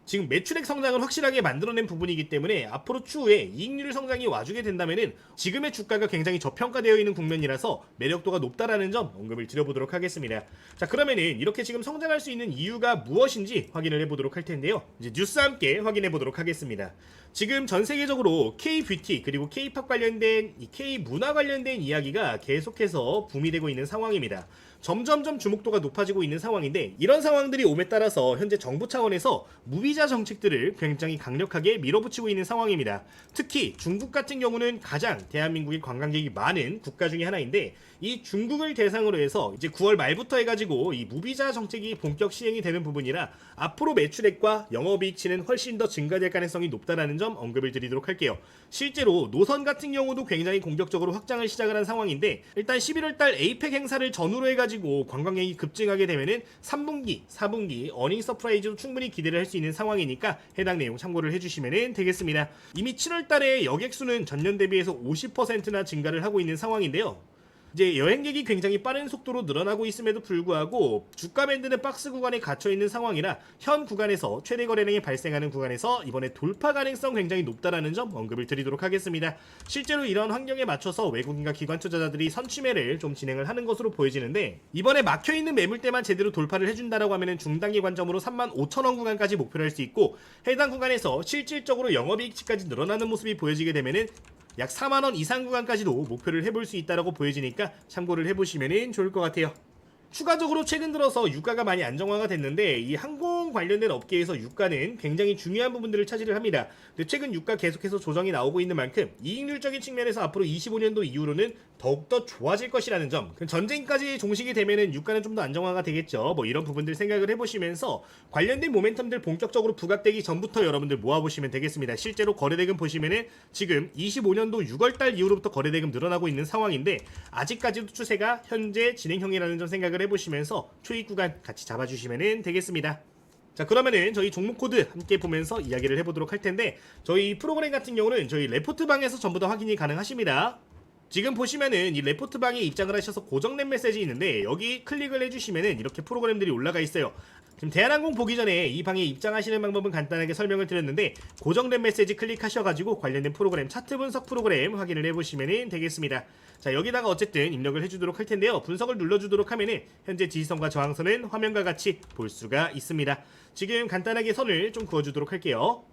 지금 매출액 성장을 확실하게 만들어낸 부분이기 때문에 앞으로 추후에 이익률 성장이 와주게 된다면은 지금의 주가가 굉장히 저평가되어 있는 국면이라서 매력도가 높다라는 점 언급을 드려보도록 하겠습니다. 자, 그러면은 이렇게 지금 성장할 수 있는 이유가 무엇인지 확인을 해보도록 할 텐데요. 이제 뉴스와 함께 확인해 보도록 하겠습니다. 지금 전 세계적으로 K-뷰티 그리고 K-팝 관련된 이 K-문화 관련된 이야기가 계속해서 붐이 되고 있는 상황입니다. 점점점 주목도가 높아지고 있는 상황인데, 이런 상황들이 옴에 따라서 현재 정부 차원에서 무비자 정책들을 굉장히 강력하게 밀어붙이고 있는 상황입니다. 특히 중국 같은 경우는 가장 대한민국의 관광객이 많은 국가 중에 하나인데, 이 중국을 대상으로 해서 이제 9월 말부터 해가지고 이 무비자 정책이 본격 시행이 되는 부분이라 앞으로 매출액과 영업이익치는 훨씬 더 증가될 가능성이 높다라는 점 언급을 드리도록 할게요. 실제로 노선 같은 경우도 굉장히 공격적으로 확장을 시작을 한 상황인데, 일단 11월달 에이펙 행사를 전후로 해가지고 관광객이 급증하게 되면은 3분기, 4분기 어닝 서프라이즈도 충분히 기대를 할 수 있는 상황이니까 해당 내용 참고를 해주시면 되겠습니다. 이미 7월달에 여객수는 전년 대비해서 50%나 증가를 하고 있는 상황인데요. 이제 여행객이 굉장히 빠른 속도로 늘어나고 있음에도 불구하고 주가 밴드는 박스 구간에 갇혀 있는 상황이라 현 구간에서 최대 거래량이 발생하는 구간에서 이번에 돌파 가능성 굉장히 높다라는 점 언급을 드리도록 하겠습니다. 실제로 이런 환경에 맞춰서 외국인과 기관 투자자들이 선취매를 좀 진행을 하는 것으로 보여지는데, 이번에 막혀있는 매물대만 제대로 돌파를 해준다라고 하면은 중단기 관점으로 35,000원 구간까지 목표를 할 수 있고, 해당 구간에서 실질적으로 영업이익치까지 늘어나는 모습이 보여지게 되면은 약 4만원 이상 구간까지도 목표를 해볼 수 있다라고 보여지니까 참고를 해보시면 좋을 것 같아요. 추가적으로 최근 들어서 유가가 많이 안정화가 됐는데, 이 항공 관련된 업계에서 유가는 굉장히 중요한 부분들을 차지를 합니다. 근데 최근 유가 계속해서 조정이 나오고 있는 만큼 이익률적인 측면에서 앞으로 25년도 이후로는 더욱더 좋아질 것이라는 점, 전쟁까지 종식이 되면은 유가는 좀 더 안정화가 되겠죠. 뭐 이런 부분들 생각을 해보시면서 관련된 모멘텀들 본격적으로 부각되기 전부터 여러분들 모아보시면 되겠습니다. 실제로 거래대금 보시면은 지금 25년도 6월달 이후로부터 거래대금 늘어나고 있는 상황인데, 아직까지도 추세가 현재 진행형이라는 점 생각을 해보시면서 초입 구간 같이 잡아주시면 되겠습니다. 자, 그러면은 저희 종목 코드 함께 보면서 이야기를 해보도록 할 텐데, 저희 프로그램 같은 경우는 저희 레포트 방에서 전부 다 확인이 가능하십니다. 지금 보시면은 이 레포트 방에 입장을 하셔서 고정된 메시지 있는데, 여기 클릭을 해주시면은 이렇게 프로그램들이 올라가 있어요. 지금 대한항공 보기 전에 이 방에 입장하시는 방법은 간단하게 설명을 드렸는데, 고정된 메시지 클릭하셔가지고 관련된 프로그램 차트 분석 프로그램 확인을 해보시면 되겠습니다. 자, 여기다가 어쨌든 입력을 해주도록 할 텐데요. 분석을 눌러주도록 하면은 현재 지지선과 저항선은 화면과 같이 볼 수가 있습니다. 지금 간단하게 선을 좀 그어주도록 할게요.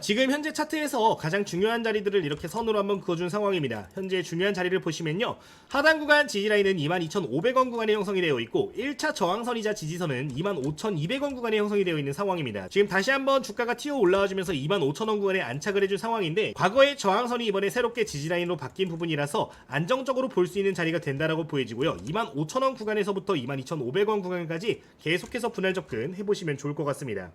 지금 현재 차트에서 가장 중요한 자리들을 이렇게 선으로 한번 그어준 상황입니다. 현재 중요한 자리를 보시면요, 하단 구간 지지라인은 22,500원 구간에 형성이 되어 있고, 1차 저항선이자 지지선은 25,200원 구간에 형성이 되어 있는 상황입니다. 지금 다시 한번 주가가 튀어 올라와주면서 25,000원 구간에 안착을 해준 상황인데, 과거의 저항선이 이번에 새롭게 지지라인으로 바뀐 부분이라서 안정적으로 볼 수 있는 자리가 된다라고 보여지고요. 25,000원 구간에서부터 22,500원 구간까지 계속해서 분할 접근 해보시면 좋을 것 같습니다.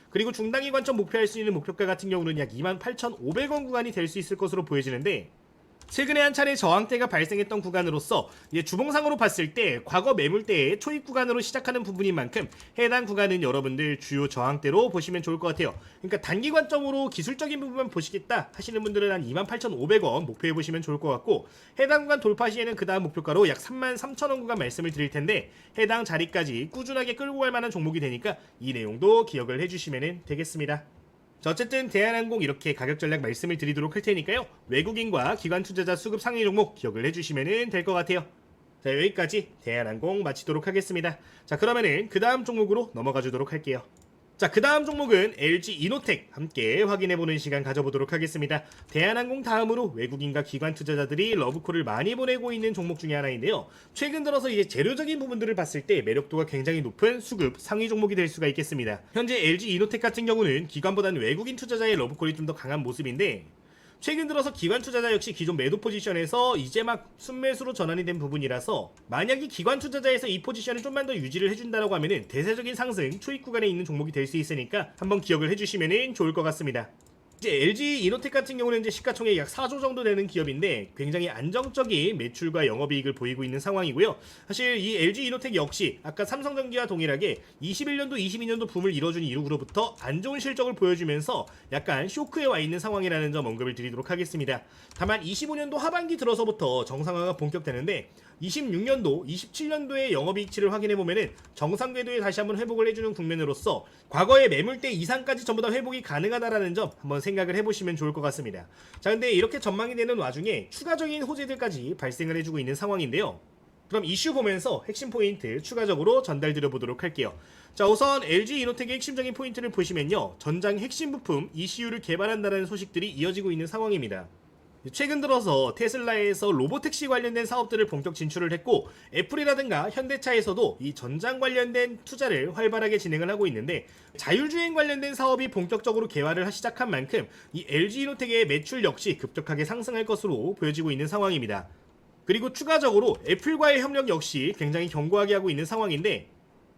그리고 중단기 관점 목표할 수 있는 목표가 같은 경우는 약 28,500원 구간이 될 수 있을 것으로 보여지는데, 최근에 한 차례 저항대가 발생했던 구간으로서 주봉상으로 봤을 때 과거 매물대의 초입 구간으로 시작하는 부분인 만큼 해당 구간은 여러분들 주요 저항대로 보시면 좋을 것 같아요. 그러니까 단기 관점으로 기술적인 부분만 보시겠다 하시는 분들은 한 28,500원 목표해 보시면 좋을 것 같고, 해당 구간 돌파 시에는 그 다음 목표가로 약 33,000원 구간 말씀을 드릴 텐데, 해당 자리까지 꾸준하게 끌고 갈 만한 종목이 되니까 이 내용도 기억을 해주시면 되겠습니다. 자, 어쨌든 대한항공 이렇게 가격 전략 말씀을 드리도록 할 테니까요, 외국인과 기관 투자자 수급 상위 종목 기억을 해주시면 될 것 같아요. 자, 여기까지 대한항공 마치도록 하겠습니다. 자, 그러면은 그 다음 종목으로 넘어가 주도록 할게요. 자, 그 다음 종목은 LG 이노텍 함께 확인해보는 시간 가져보도록 하겠습니다. 대한항공 다음으로 외국인과 기관 투자자들이 러브콜을 많이 보내고 있는 종목 중에 하나인데요, 최근 들어서 이제 재료적인 부분들을 봤을 때 매력도가 굉장히 높은 수급 상위 종목이 될 수가 있겠습니다. 현재 LG 이노텍 같은 경우는 기관보다는 외국인 투자자의 러브콜이 좀 더 강한 모습인데, 최근 들어서 기관 투자자 역시 기존 매도 포지션에서 이제 막 순매수로 전환이 된 부분이라서, 만약에 기관 투자자에서 이 포지션을 좀만 더 유지를 해준다라고 하면은 대세적인 상승 초입 구간에 있는 종목이 될 수 있으니까 한번 기억을 해주시면 좋을 것 같습니다. 이제 LG 이노텍 같은 경우는 이제 시가총액 약 4조 정도 되는 기업인데 굉장히 안정적인 매출과 영업이익을 보이고 있는 상황이고요. 사실 이 LG 이노텍 역시 아까 삼성전기와 동일하게 21년도, 22년도 붐을 이뤄준 이후로부터 안 좋은 실적을 보여주면서 약간 쇼크에 와 있는 상황이라는 점 언급을 드리도록 하겠습니다. 다만 25년도 하반기 들어서부터 정상화가 본격되는데, 26년도, 27년도의 영업이익치를 확인해보면은 정상 궤도에 다시 한번 회복을 해주는 국면으로서 과거의 매물대 이상까지 전부 다 회복이 가능하다라는 점 한번 생각을 해보시면 좋을 것 같습니다. 자, 근데 이렇게 전망이 되는 와중에 추가적인 호재들까지 발생을 해주고 있는 상황인데요, 그럼 이슈 보면서 핵심 포인트 추가적으로 전달드려 보도록 할게요. 자, 우선 LG 이노텍의 핵심적인 포인트를 보시면요, 전장 핵심 부품 ECU를 개발한다는 소식들이 이어지고 있는 상황입니다. 최근 들어서 테슬라에서 로보택시 관련된 사업들을 본격 진출을 했고, 애플이라든가 현대차에서도 이 전장 관련된 투자를 활발하게 진행을 하고 있는데, 자율주행 관련된 사업이 본격적으로 개화를 시작한 만큼 이 LG 이노텍의 매출 역시 급격하게 상승할 것으로 보여지고 있는 상황입니다. 그리고 추가적으로 애플과의 협력 역시 굉장히 견고하게 하고 있는 상황인데,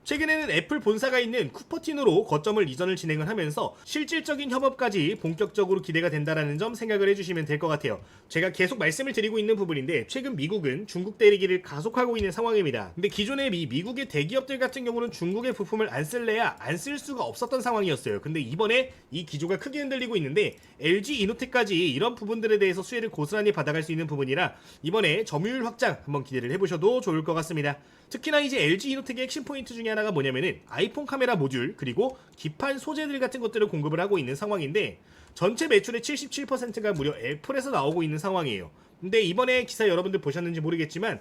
최근에는 애플 본사가 있는 쿠퍼틴으로 거점을 이전을 진행을 하면서 실질적인 협업까지 본격적으로 기대가 된다라는 점 생각을 해주시면 될 것 같아요. 제가 계속 말씀을 드리고 있는 부분인데 최근 미국은 중국 대리기를 가속하고 있는 상황입니다. 근데 기존의 미국의 대기업들 같은 경우는 중국의 부품을 안 쓸래야 안 쓸 수가 없었던 상황이었어요. 근데 이번에 이 기조가 크게 흔들리고 있는데 LG 이노텍까지 이런 부분들에 대해서 수혜를 고스란히 받아갈 수 있는 부분이라 이번에 점유율 확장 한번 기대를 해보셔도 좋을 것 같습니다. 특히나 이제 LG 이노텍의 핵심 포인트 중에 하나가 뭐냐면은 아이폰 카메라 모듈 그리고 기판 소재들 같은 것들을 공급을 하고 있는 상황인데 전체 매출의 77%가 무려 애플에서 나오고 있는 상황이에요. 근데 이번에 기사 여러분들 보셨는지 모르겠지만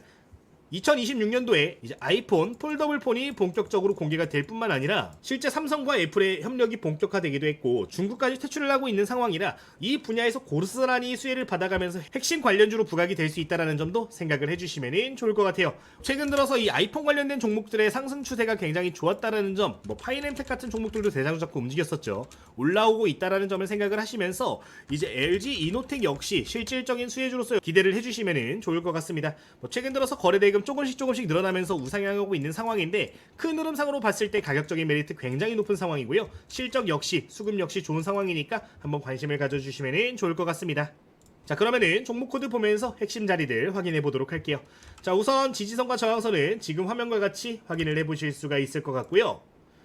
2026년도에 이제 아이폰 폴더블 폰이 본격적으로 공개가 될 뿐만 아니라 실제 삼성과 애플의 협력이 본격화되기도 했고 중국까지 퇴출을 하고 있는 상황이라 이 분야에서 고스란히 수혜를 받아가면서 핵심 관련주로 부각이 될 수 있다는 점도 생각을 해주시면 좋을 것 같아요. 최근 들어서 이 아이폰 관련된 종목들의 상승 추세가 굉장히 좋았다는 점, 파이낸텍 같은 종목들도 대장주 잡고 움직였었죠. 올라오고 있다는 점을 생각을 하시면서 이제 LG 이노텍 역시 실질적인 수혜주로서 기대를 해주시면 좋을 것 같습니다. 최근 들어서 거래대금 조금씩 늘어나면서 우상향하고 있는 상황인데 큰 흐름상으로 봤을 때 가격적인 메리트 굉장히 높은 상황이고요. 실적 역시 수급 역시 좋은 상황이니까 한번 관심을 가져주시면 좋을 것 같습니다. 자, 그러면은 종목 코드 보면서 핵심 자리들 확인해 보도록 할게요. 자, 우선 지지선과 저항선은 지금 화면과 같이 확인을 해 보실 수가 있을 것 같고요.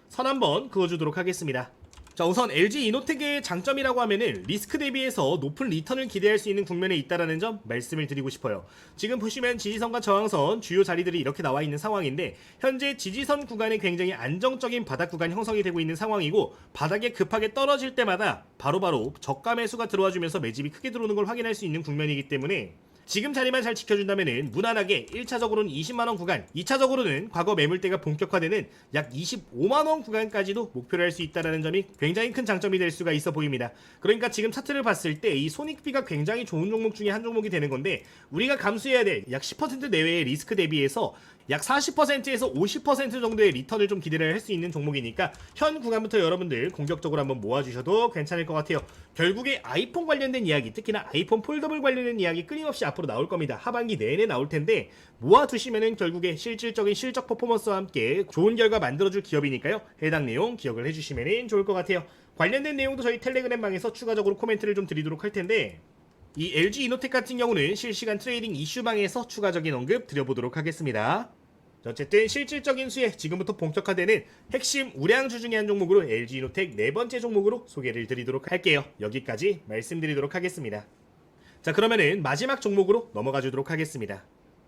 선 한번 그어주도록 하겠습니다. 자, 우선 LG 이노텍의 장점이라고 하면은 리스크 대비해서 높은 리턴을 기대할 수 있는 국면에 있다라는 점 말씀을 드리고 싶어요. 지금 보시면 지지선과 저항선 주요 자리들이 이렇게 나와 있는 상황인데 현재 지지선 구간에 굉장히 안정적인 바닥 구간 형성이 되고 있는 상황이고 바닥에 급하게 떨어질 때마다 바로바로 저가 매수가 들어와주면서 매집이 크게 들어오는 걸 확인할 수 있는 국면이기 때문에 지금 자리만 잘 지켜준다면 무난하게 1차적으로는 20만원 구간, 2차적으로는 과거 매물대가 본격화되는 약 25만원 구간까지도 목표를 할 수 있다는 점이 굉장히 큰 장점이 될 수가 있어 보입니다. 그러니까 지금 차트를 봤을 때 이 손익비가 굉장히 좋은 종목 중에 한 종목이 되는 건데 우리가 감수해야 될 약 10% 내외의 리스크 대비해서 약 40%에서 50% 정도의 리턴을 좀 기대를 할 수 있는 종목이니까 현 구간부터 여러분들 공격적으로 한번 모아주셔도 괜찮을 것 같아요. 결국에 아이폰 관련된 이야기, 특히나 아이폰 폴더블 관련된 이야기 끊임없이 앞으로 나올 겁니다. 하반기 내내 나올 텐데 모아두시면은 결국에 실질적인 실적 퍼포먼스와 함께 좋은 결과 만들어줄 기업이니까요. 해당 내용 기억을 해주시면 좋을 것 같아요. 관련된 내용도 저희 텔레그램 방에서 추가적으로 코멘트를 좀 드리도록 할 텐데 이 LG 이노텍 같은 경우는 실시간 트레이딩 이슈방에서 추가적인 언급 드려보도록 하겠습니다. 어쨌든 실질적인 수혜 지금부터 본격화되는 핵심 우량주 중에 한 종목으로 LG 이노텍 네 번째 종목으로 소개를 드리도록 할게요. 여기까지 말씀드리도록 하겠습니다. 자, 그러면은 마지막 종목으로 넘어가 주도록 하겠습니다.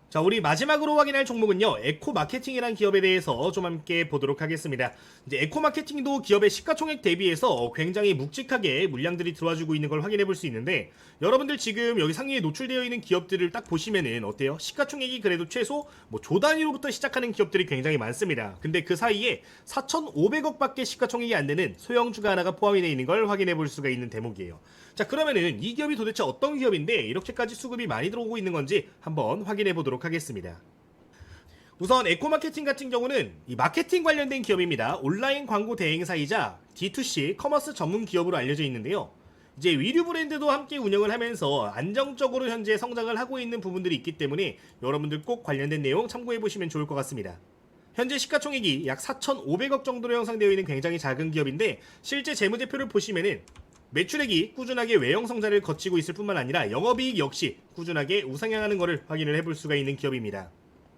자, 우리 마지막으로 확인할 종목은요, 에코마케팅이라는 기업에 대해서 좀 함께 보도록 하겠습니다. 이제 에코마케팅도 기업의 시가총액 대비해서 굉장히 묵직하게 물량들이 들어와주고 있는 걸 확인해 볼 수 있는데 여러분들 지금 여기 상위에 노출되어 있는 기업들을 딱 보시면은 어때요? 시가총액이 그래도 최소 조 단위로부터 시작하는 기업들이 굉장히 많습니다. 근데 그 사이에 4,500억 밖에 시가총액이 안 되는 소형주가 하나가 포함이 되어 있는 걸 확인해 볼 수가 있는 대목이에요. 자, 그러면은 이 기업이 도대체 어떤 기업인데 이렇게까지 수급이 많이 들어오고 있는 건지 한번 확인해 보도록 하겠습니다. 우선 에코마케팅 같은 경우는 이 마케팅 관련된 기업입니다. 온라인 광고 대행사이자 D2C 커머스 전문 기업으로 알려져 있는데요. 이제 위류 브랜드도 함께 운영을 하면서 안정적으로 현재 성장을 하고 있는 부분들이 있기 때문에 여러분들 꼭 관련된 내용 참고해 보시면 좋을 것 같습니다. 현재 시가총액이 약 4,500억 정도로 형성되어 있는 굉장히 작은 기업인데 실제 재무제표를 보시면은 매출액이 꾸준하게 외형 성장을 거치고 있을 뿐만 아니라 영업이익 역시 꾸준하게 우상향하는 것을 확인을 해볼 수가 있는 기업입니다.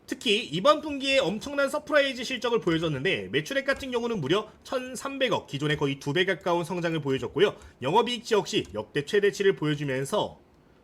특히 이번 분기에 엄청난 서프라이즈 실적을 보여줬는데 매출액 같은 경우는 무려 1,300억, 기존의 거의 2배 가까운 성장을 보여줬고요. 영업이익치 역시 역대 최대치를 보여주면서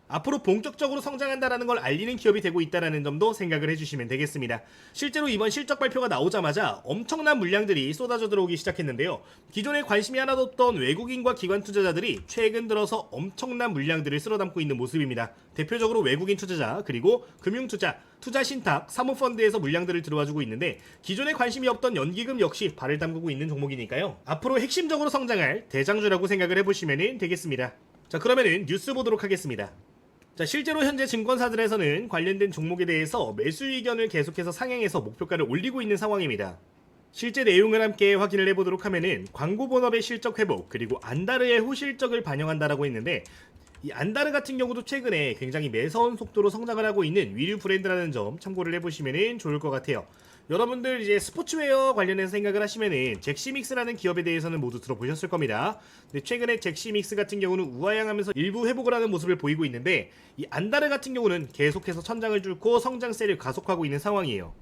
앞으로 본격적으로 성장한다라는 걸 알리는 기업이 되고 있다는 점도 생각을 해주시면 되겠습니다. 실제로 이번 실적 발표가 나오자마자 엄청난 물량들이 쏟아져 들어오기 시작했는데요. 기존에 관심이 하나도 없던 외국인과 기관 투자자들이 최근 들어서 엄청난 물량들을 쓸어담고 있는 모습입니다. 대표적으로 외국인 투자자, 그리고 금융투자, 투자신탁, 사모펀드에서 물량들을 들어와주고 있는데 기존에 관심이 없던 연기금 역시 발을 담그고 있는 종목이니까요. 앞으로 핵심적으로 성장할 대장주라고 생각을 해보시면 되겠습니다. 자, 그러면은 뉴스 보도록 하겠습니다. 자, 실제로 현재 증권사들에서는 관련된 종목에 대해서 매수 의견을 계속해서 상향해서 목표가를 올리고 있는 상황입니다. 실제 내용을 함께 확인을 해보도록 하면은 광고 본업의 실적 회복 그리고 안다르의 호실적을 반영한다라고 했는데 이 안다르 같은 경우도 최근에 굉장히 매서운 속도로 성장을 하고 있는 위류 브랜드라는 점 참고를 해보시면 좋을 것 같아요. 여러분들 이제 스포츠웨어 관련해서 생각을 하시면은 잭시믹스라는 기업에 대해서는 모두 들어보셨을 겁니다. 근데 최근에 잭시믹스 같은 경우는 우하향하면서 일부 회복을 하는 모습을 보이고 있는데, 이 안다르 같은 경우는 계속해서 천장을 뚫고 성장세를 가속하고 있는 상황이에요.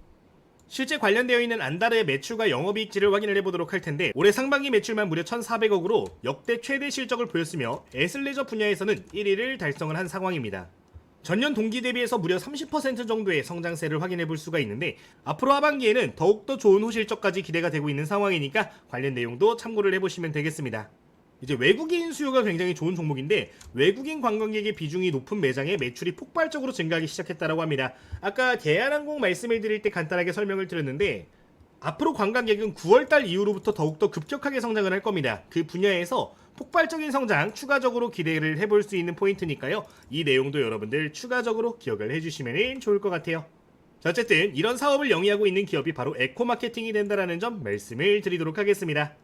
실제 관련되어 있는 안다르의 매출과 영업이익질을 확인을 해보도록 할 텐데, 올해 상반기 매출만 무려 1,400억으로 역대 최대 실적을 보였으며 애슬레저 분야에서는 1위를 달성을 한 상황입니다. 전년 동기 대비해서 무려 30% 정도의 성장세를 확인해 볼 수가 있는데, 앞으로 하반기에는 더욱더 좋은 호실적까지 기대가 되고 있는 상황이니까 관련 내용도 참고를 해보시면 되겠습니다. 이제 외국인 수요가 굉장히 좋은 종목인데, 외국인 관광객의 비중이 높은 매장에 매출이 폭발적으로 증가하기 시작했다고 합니다. 아까 대한항공 말씀을 드릴 때 간단하게 설명을 드렸는데, 앞으로 관광객은 9월달 이후로부터 더욱더 급격하게 성장을 할 겁니다. 그 분야에서 폭발적인 성장 추가적으로 기대를 해볼 수 있는 포인트니까요. 이 내용도 여러분들 추가적으로 기억을 해주시면 좋을 것 같아요. 자, 어쨌든 이런 사업을 영위하고 있는 기업이 바로 에코마케팅이 된다는 점 말씀을 드리도록 하겠습니다.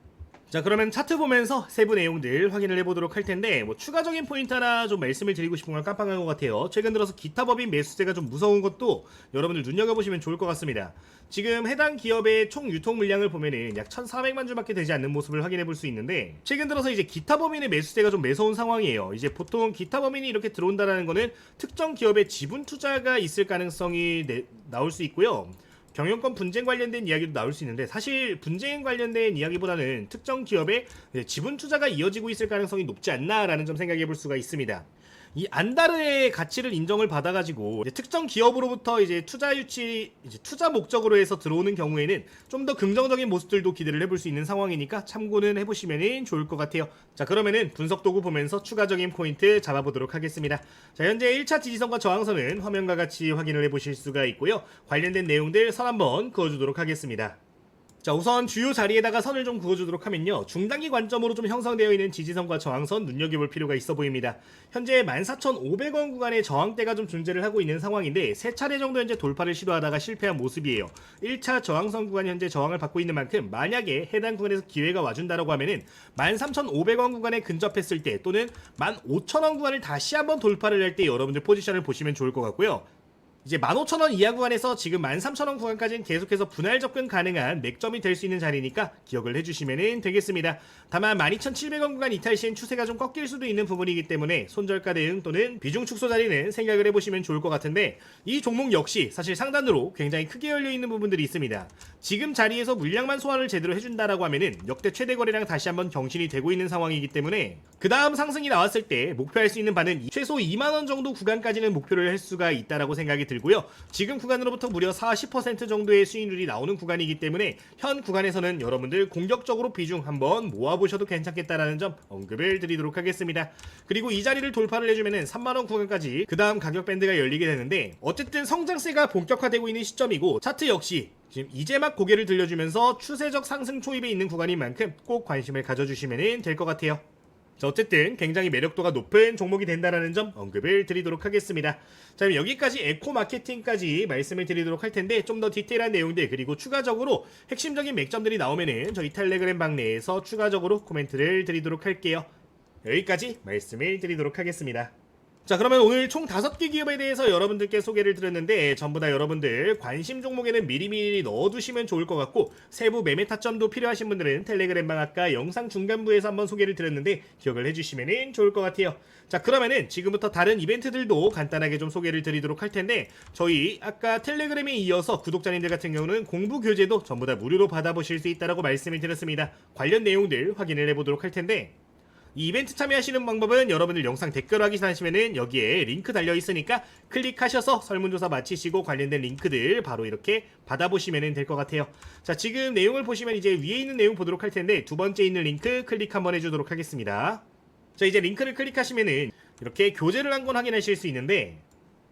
자, 그러면 차트 보면서 세부 내용들 확인을 해보도록 할 텐데, 추가적인 포인트 하나 좀 말씀을 드리고 싶은 걸 깜빡한 것 같아요. 최근 들어서 기타 법인 매수세가 좀 무서운 것도 여러분들 눈여겨보시면 좋을 것 같습니다. 지금 해당 기업의 총 유통 물량을 보면은 약 1,400만 주밖에 되지 않는 모습을 확인해 볼 수 있는데, 최근 들어서 이제 기타 법인의 매수세가 좀 매서운 상황이에요. 이제 보통 기타 법인이 이렇게 들어온다라는 거는 특정 기업의 지분 투자가 있을 가능성이 나올 수 있고요. 경영권 분쟁 관련된 이야기도 나올 수 있는데, 사실 분쟁 관련된 이야기보다는 특정 기업의 지분 투자가 이어지고 있을 가능성이 높지 않나라는 점 생각해 볼 수가 있습니다. 이 안다르의 가치를 인정을 받아가지고 특정 기업으로부터 이제 투자 유치, 투자 목적으로 해서 들어오는 경우에는 좀 더 긍정적인 모습들도 기대를 해볼 수 있는 상황이니까 참고는 해보시면 좋을 것 같아요. 자, 그러면은 분석 도구 보면서 추가적인 포인트 잡아보도록 하겠습니다. 자, 현재 1차 지지선과 저항선은 화면과 같이 확인을 해보실 수가 있고요. 관련된 내용들 선 한번 그어주도록 하겠습니다. 자, 우선 주요 자리에다가 선을 좀 그어주도록 하면요, 중단기 관점으로 좀 형성되어 있는 지지선과 저항선 눈여겨볼 필요가 있어 보입니다. 현재 14,500원 구간의 저항대가 좀 존재를 하고 있는 상황인데, 3차례 정도 현재 돌파를 시도하다가 실패한 모습이에요. 1차 저항선 구간이 현재 저항을 받고 있는 만큼, 만약에 해당 구간에서 기회가 와준다라고 하면은 13,500원 구간에 근접했을 때, 또는 15,000원 구간을 다시 한번 돌파를 할 때 여러분들 포지션을 보시면 좋을 것 같고요. 이제 15,000원 이하 구간에서 지금 13,000원 구간까지는 계속해서 분할 접근 가능한 맥점이 될 수 있는 자리니까 기억을 해주시면 되겠습니다. 다만 12,700원 구간 이탈 시엔 추세가 좀 꺾일 수도 있는 부분이기 때문에 손절가 대응 또는 비중 축소 자리는 생각을 해보시면 좋을 것 같은데, 이 종목 역시 사실 상단으로 굉장히 크게 열려있는 부분들이 있습니다. 지금 자리에서 물량만 소화를 제대로 해준다라고 하면은 역대 최대 거래량 다시 한번 경신이 되고 있는 상황이기 때문에, 그 다음 상승이 나왔을 때 목표할 수 있는 바는 최소 2만원 정도 구간까지는 목표를 할 수가 있다라고 생각이 들고요. 지금 구간으로부터 무려 40% 정도의 수익률이 나오는 구간이기 때문에 현 구간에서는 여러분들 공격적으로 비중 한번 모아보셔도 괜찮겠다라는 점 언급을 드리도록 하겠습니다. 그리고 이 자리를 돌파를 해주면은 3만원 구간까지 그 다음 가격 밴드가 열리게 되는데, 어쨌든 성장세가 본격화되고 있는 시점이고, 차트 역시 지금 이제 막 고개를 들려주면서 추세적 상승 초입에 있는 구간인 만큼 꼭 관심을 가져주시면 될 것 같아요. 자, 어쨌든 굉장히 매력도가 높은 종목이 된다라는 점 언급을 드리도록 하겠습니다. 자, 그럼 여기까지 에코마케팅까지 말씀을 드리도록 할 텐데, 좀 더 디테일한 내용들 그리고 추가적으로 핵심적인 맥점들이 나오면은 저희 텔레그램 방 내에서 추가적으로 코멘트를 드리도록 할게요. 여기까지 말씀을 드리도록 하겠습니다. 자, 그러면 오늘 총 5개 기업에 대해서 여러분들께 소개를 드렸는데, 전부 다 여러분들 관심 종목에는 미리미리 넣어두시면 좋을 것 같고, 세부 매매 타점도 필요하신 분들은 텔레그램방 아까 영상 중간부에서 한번 소개를 드렸는데 기억을 해주시면 좋을 것 같아요. 자, 그러면은 지금부터 다른 이벤트들도 간단하게 좀 소개를 드리도록 할 텐데, 저희 아까 텔레그램에 이어서 구독자님들 같은 경우는 공부 교재도 전부 다 무료로 받아보실 수 있다고 말씀을 드렸습니다. 관련 내용들 확인을 해보도록 할 텐데, 이 이벤트 참여하시는 방법은 여러분들 영상 댓글 확인하시면은 여기에 링크 달려 있으니까 클릭하셔서 설문조사 마치시고 관련된 링크들 바로 이렇게 받아보시면 될 것 같아요. 자, 지금 내용을 보시면 이제 위에 있는 내용 보도록 할 텐데, 두 번째 있는 링크 클릭 한번 해주도록 하겠습니다. 자, 이제 링크를 클릭하시면은 이렇게 교재를 한 권 확인하실 수 있는데,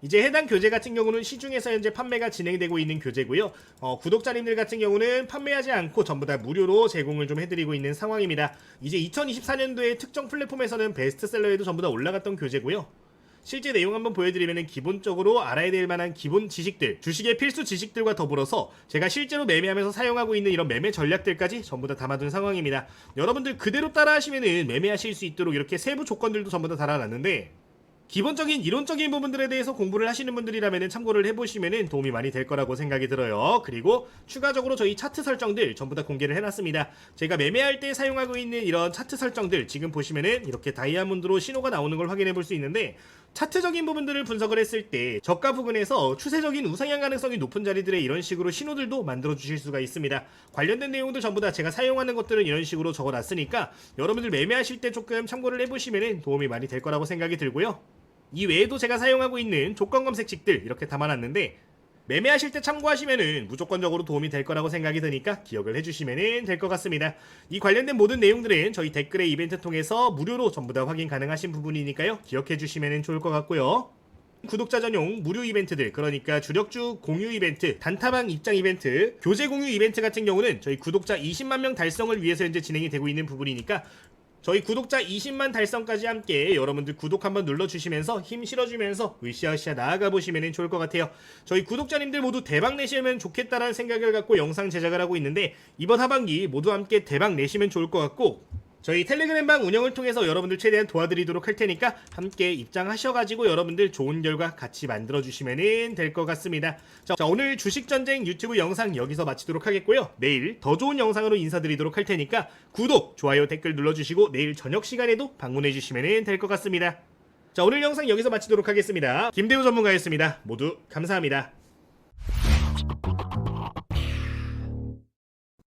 이제 해당 교재 같은 경우는 시중에서 현재 판매가 진행되고 있는 교재고요. 구독자님들 같은 경우는 판매하지 않고 전부 다 무료로 제공을 좀 해드리고 있는 상황입니다. 이제 2024년도에 특정 플랫폼에서는 베스트셀러에도 전부 다 올라갔던 교재고요. 실제 내용 한번 보여드리면 기본적으로 알아야 될 만한 기본 지식들, 주식의 필수 지식들과 더불어서 제가 실제로 매매하면서 사용하고 있는 이런 매매 전략들까지 전부 다 담아둔 상황입니다. 여러분들 그대로 따라 하시면은 매매하실 수 있도록 이렇게 세부 조건들도 전부 다 달아놨는데, 기본적인 이론적인 부분들에 대해서 공부를 하시는 분들이라면 참고를 해보시면 도움이 많이 될 거라고 생각이 들어요. 그리고 추가적으로 저희 차트 설정들 전부 다 공개를 해놨습니다. 제가 매매할 때 사용하고 있는 이런 차트 설정들 지금 보시면은 이렇게 다이아몬드로 신호가 나오는 걸 확인해 볼 수 있는데, 차트적인 부분들을 분석을 했을 때 저가 부근에서 추세적인 우상향 가능성이 높은 자리들의 이런 식으로 신호들도 만들어 주실 수가 있습니다. 관련된 내용들 전부 다 제가 사용하는 것들은 이런 식으로 적어놨으니까 여러분들 매매하실 때 조금 참고를 해보시면 도움이 많이 될 거라고 생각이 들고요. 이 외에도 제가 사용하고 있는 조건 검색식들 이렇게 담아놨는데, 매매하실 때 참고하시면은 무조건적으로 도움이 될 거라고 생각이 드니까 기억을 해주시면 될 것 같습니다. 이 관련된 모든 내용들은 저희 댓글의 이벤트 통해서 무료로 전부 다 확인 가능하신 부분이니까요. 기억해 주시면 좋을 것 같고요. 구독자 전용 무료 이벤트들, 그러니까 주력주 공유 이벤트, 단타방 입장 이벤트, 교재 공유 이벤트 같은 경우는 저희 구독자 20만 명 달성을 위해서 현재 진행이 되고 있는 부분이니까 저희 구독자 20만 달성까지 함께 여러분들 구독 한번 눌러주시면서 힘 실어주면서 으쌰으쌰 나아가 보시면 좋을 것 같아요. 저희 구독자님들 모두 대박 내시면 좋겠다라는 생각을 갖고 영상 제작을 하고 있는데, 이번 하반기 모두 함께 대박 내시면 좋을 것 같고, 저희 텔레그램방 운영을 통해서 여러분들 최대한 도와드리도록 할 테니까 함께 입장하셔가지고 여러분들 좋은 결과 같이 만들어주시면 될 것 같습니다. 자, 오늘 주식전쟁 유튜브 영상 여기서 마치도록 하겠고요. 내일 더 좋은 영상으로 인사드리도록 할 테니까 구독, 좋아요, 댓글 눌러주시고 내일 저녁 시간에도 방문해주시면 될 것 같습니다. 자, 오늘 영상 여기서 마치도록 하겠습니다. 김대호 전문가였습니다. 모두 감사합니다.